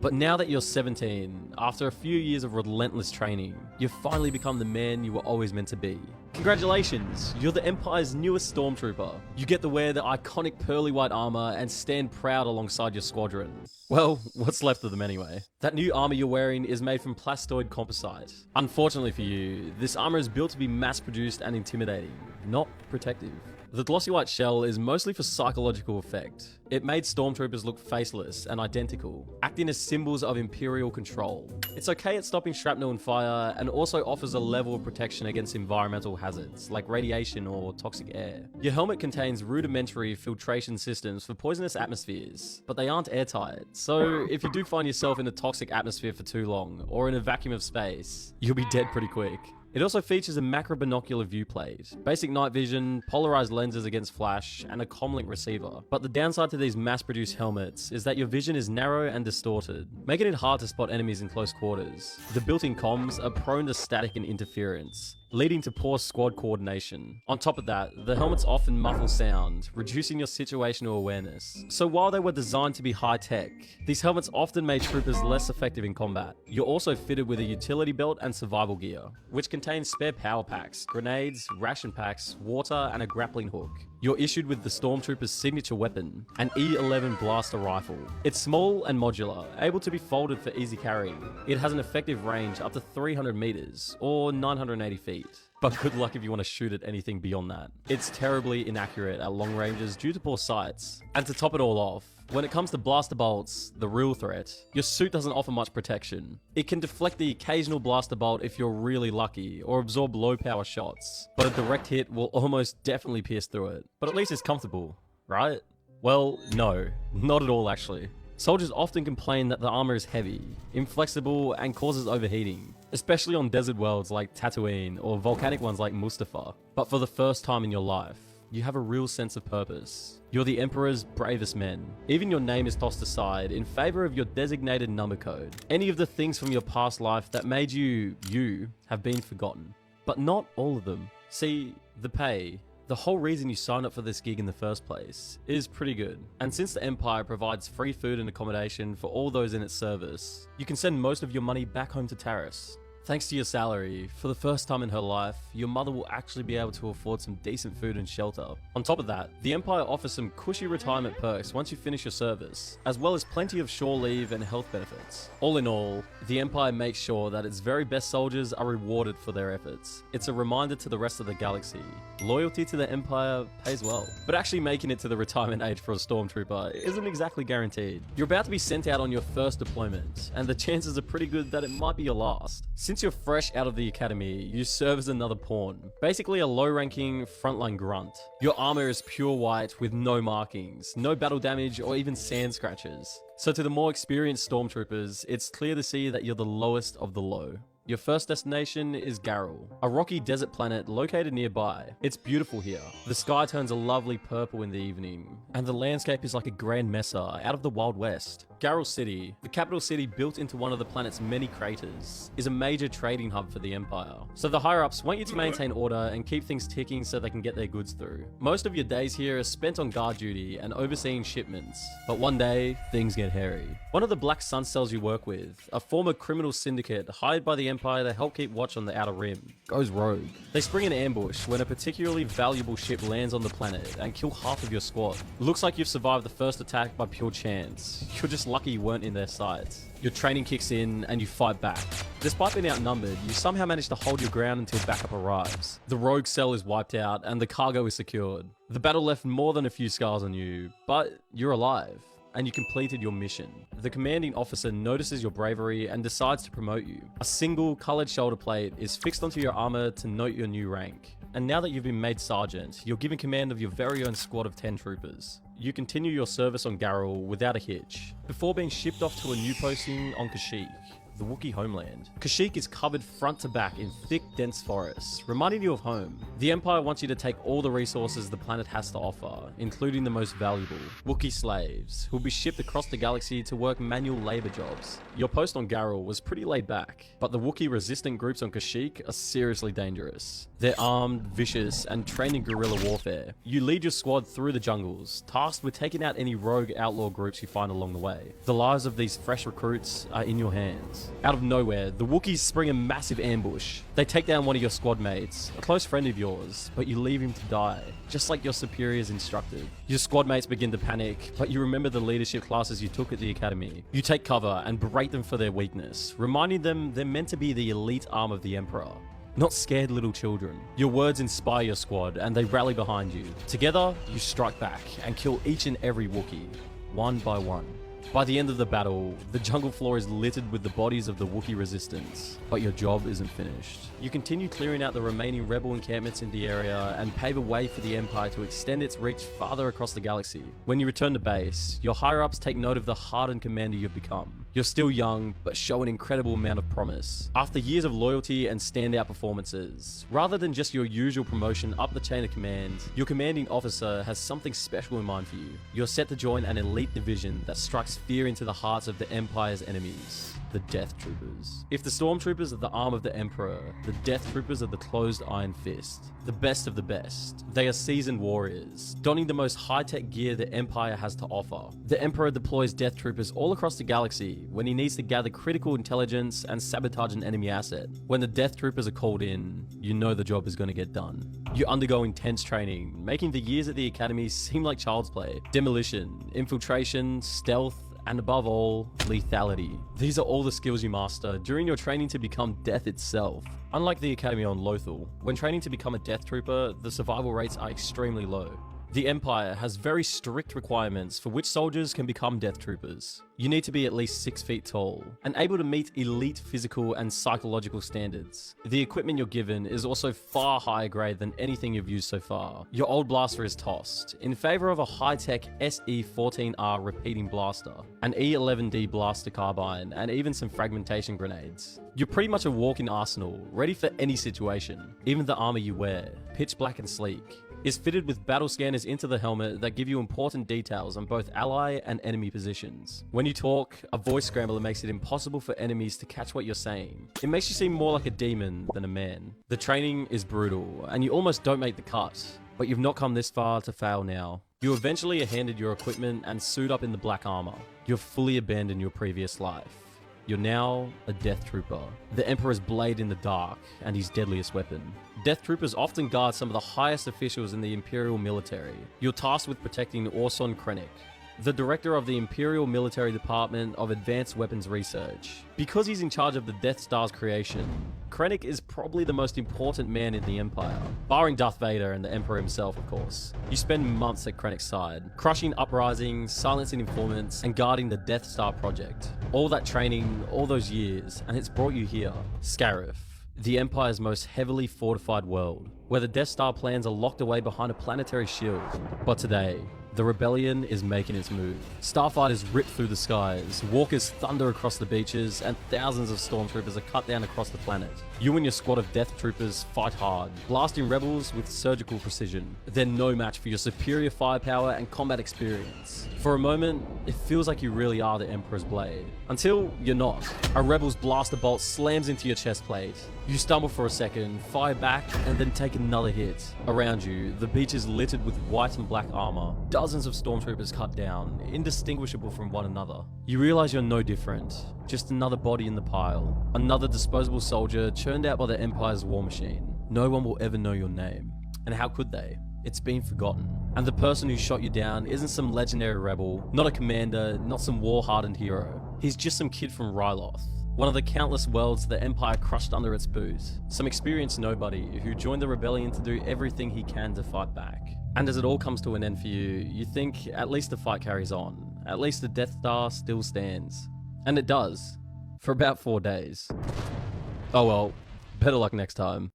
But now that you're 17, after a few years of relentless training, you've finally become the man you were always meant to be. Congratulations, you're the Empire's newest Stormtrooper. You get to wear the iconic pearly white armor and stand proud alongside your squadron. Well, what's left of them anyway. That new armor you're wearing is made from plastoid composite. Unfortunately for you, this armor is built to be mass-produced and intimidating, not protective. The glossy white shell is mostly for psychological effect. It made Stormtroopers look faceless and identical, acting as symbols of Imperial control. It's okay at stopping shrapnel and fire, and also offers a level of protection against environmental hazards, like radiation or toxic air. Your helmet contains rudimentary filtration systems for poisonous atmospheres, but they aren't airtight, so if you do find yourself in a toxic atmosphere for too long, or in a vacuum of space, you'll be dead pretty quick. It also features a macro binocular viewplate, basic night vision, polarized lenses against flash, and a comlink receiver. But the downside to these mass-produced helmets is that your vision is narrow and distorted, making it hard to spot enemies in close quarters. The built-in comms are prone to static and interference, leading to poor squad coordination. On top of that, the helmets often muffle sound, reducing your situational awareness. So while they were designed to be high-tech, these helmets often made troopers less effective in combat. You're also fitted with a utility belt and survival gear, which contains spare power packs, grenades, ration packs, water, and a grappling hook. You're issued with the Stormtrooper's signature weapon, an E11 blaster rifle. It's small and modular, able to be folded for easy carrying. It has an effective range up to 300 meters, or 980 feet. But good luck if you want to shoot at anything beyond that. It's terribly inaccurate at long ranges due to poor sights. And to top it all off, when it comes to blaster bolts, the real threat, your suit doesn't offer much protection. It can deflect the occasional blaster bolt if you're really lucky, or absorb low power shots, but a direct hit will almost definitely pierce through it. But at least it's comfortable, right? Well, no, not at all actually. Soldiers often complain that the armor is heavy, inflexible, and causes overheating, especially on desert worlds like Tatooine or volcanic ones like Mustafar. But for the first time in your life, you have a real sense of purpose. You're the Emperor's bravest men. Even your name is tossed aside in favor of your designated number code. Any of the things from your past life that made you have been forgotten. But not all of them. See, the pay, the whole reason you signed up for this gig in the first place, is pretty good. And since the Empire provides free food and accommodation for all those in its service, you can send most of your money back home to Taris. Thanks to your salary, for the first time in her life, your mother will actually be able to afford some decent food and shelter. On top of that, the Empire offers some cushy retirement perks once you finish your service, as well as plenty of shore leave and health benefits. All in all, the Empire makes sure that its very best soldiers are rewarded for their efforts. It's a reminder to the rest of the galaxy. Loyalty to the Empire pays well. But actually making it to the retirement age for a Stormtrooper isn't exactly guaranteed. You're about to be sent out on your first deployment, and the chances are pretty good that it might be your last. Since you're fresh out of the academy, you serve as another pawn, basically a low-ranking frontline grunt. Your armor is pure white with no markings, no battle damage or even sand scratches. So to the more experienced Stormtroopers, it's clear to see that you're the lowest of the low. Your first destination is Garrel, a rocky desert planet located nearby. It's beautiful here. The sky turns a lovely purple in the evening, and the landscape is like a grand mesa out of the Wild West. Garrel City, the capital city built into one of the planet's many craters, is a major trading hub for the Empire. So the higher-ups want you to maintain order and keep things ticking so they can get their goods through. Most of your days here are spent on guard duty and overseeing shipments, but one day, things get hairy. One of the Black Sun cells you work with, a former criminal syndicate hired by the Empire to help keep watch on the Outer Rim, goes rogue. They spring an ambush when a particularly valuable ship lands on the planet and kill half of your squad. Looks like you've survived the first attack by pure chance. You're just lucky you weren't in their sights. Your training kicks in and you fight back. Despite being outnumbered, you somehow manage to hold your ground until backup arrives. The rogue cell is wiped out and the cargo is secured. The battle left more than a few scars on you, but you're alive. And you completed your mission. The commanding officer notices your bravery and decides to promote you. A single colored shoulder plate is fixed onto your armor to note your new rank. And now that you've been made sergeant, you're given command of your very own squad of 10 troopers. You continue your service on Garrel without a hitch, before being shipped off to a new posting on Kashyyyk. the Wookiee homeland. Kashyyyk is covered front to back in thick, dense forests, reminding you of home. The Empire wants you to take all the resources the planet has to offer, including the most valuable, Wookiee slaves, who will be shipped across the galaxy to work manual labor jobs. Your post on Garrel was pretty laid back, but the Wookiee resistant groups on Kashyyyk are seriously dangerous. They're armed, vicious, and trained in guerrilla warfare. You lead your squad through the jungles, tasked with taking out any rogue outlaw groups you find along the way. The lives of these fresh recruits are in your hands. Out of nowhere, the Wookiees spring a massive ambush. They take down one of your squad mates, a close friend of yours, but you leave him to die, just like your superiors instructed. Your squad mates begin to panic, but you remember the leadership classes you took at the academy. You take cover and berate them for their weakness, reminding them they're meant to be the elite arm of the Emperor, not scared little children. Your words inspire your squad and they rally behind you. Together, you strike back and kill each and every Wookiee, one by one. By the end of the battle, the jungle floor is littered with the bodies of the Wookiee resistance, but your job isn't finished. You continue clearing out the remaining rebel encampments in the area and pave a way for the Empire to extend its reach farther across the galaxy. When you return to base, your higher-ups take note of the hardened commander you've become. You're still young, but show an incredible amount of promise. After years of loyalty and standout performances, rather than just your usual promotion up the chain of command, your commanding officer has something special in mind for you. You're set to join an elite division that strikes fear into the hearts of the Empire's enemies, the Death Troopers. If the Stormtroopers are the arm of the Emperor, the Death Troopers are the closed iron fist, the best of the best. They are seasoned warriors, donning the most high-tech gear the Empire has to offer. The Emperor deploys Death Troopers all across the galaxy when he needs to gather critical intelligence and sabotage an enemy asset. When the Death Troopers are called in, you know the job is going to get done. You undergo intense training, making the years at the academy seem like child's play. Demolition, infiltration, stealth, and above all, lethality. These are all the skills you master during your training to become death itself. Unlike the academy on Lothal, when training to become a Death Trooper, the survival rates are extremely low. The Empire has very strict requirements for which soldiers can become Death Troopers. You need to be at least 6 feet tall, and able to meet elite physical and psychological standards. The equipment you're given is also far higher grade than anything you've used so far. Your old blaster is tossed, in favor of a high-tech SE-14R repeating blaster, an E-11D blaster carbine, and even some fragmentation grenades. You're pretty much a walking arsenal, ready for any situation. Even the armor you wear, pitch black and sleek, is fitted with battle scanners into the helmet that give you important details on both ally and enemy positions. When you talk, a voice scrambler makes it impossible for enemies to catch what you're saying. It makes you seem more like a demon than a man. The training is brutal, and you almost don't make the cut, but you've not come this far to fail now. You eventually are handed your equipment and suit up in the black armor. You've fully abandoned your previous life. You're now a Death Trooper, the Emperor's blade in the dark and his deadliest weapon. Death Troopers often guard some of the highest officials in the Imperial military. You're tasked with protecting Orson Krennic, the director of the Imperial Military Department of Advanced Weapons Research. Because he's in charge of the Death Star's creation, Krennic is probably the most important man in the Empire, barring Darth Vader and the Emperor himself, of course. You spend months at Krennic's side, crushing uprisings, silencing informants, and guarding the Death Star project. All that training, all those years, and it's brought you here, Scarif, the Empire's most heavily fortified world, where the Death Star plans are locked away behind a planetary shield. But today, the rebellion is making its move. Starfighters rip through the skies, walkers thunder across the beaches, and thousands of stormtroopers are cut down across the planet. You and your squad of Death Troopers fight hard, blasting rebels with surgical precision. They're no match for your superior firepower and combat experience. For a moment, it feels like you really are the Emperor's blade. Until you're not. A rebel's blaster bolt slams into your chest plate. You stumble for a second, fire back, and then take another hit. Around you, the beach is littered with white and black armor. Dozens of stormtroopers cut down, indistinguishable from one another. You realize you're no different, just another body in the pile. Another disposable soldier churned out by the Empire's war machine. No one will ever know your name. And how could they? It's been forgotten. And the person who shot you down isn't some legendary rebel, not a commander, not some war-hardened hero. He's just some kid from Ryloth, one of the countless worlds the Empire crushed under its boot. Some experienced nobody who joined the rebellion to do everything he can to fight back. And as it all comes to an end for you, you think at least the fight carries on. At least the Death Star still stands. And it does. For about 4 days. Oh well, better luck next time.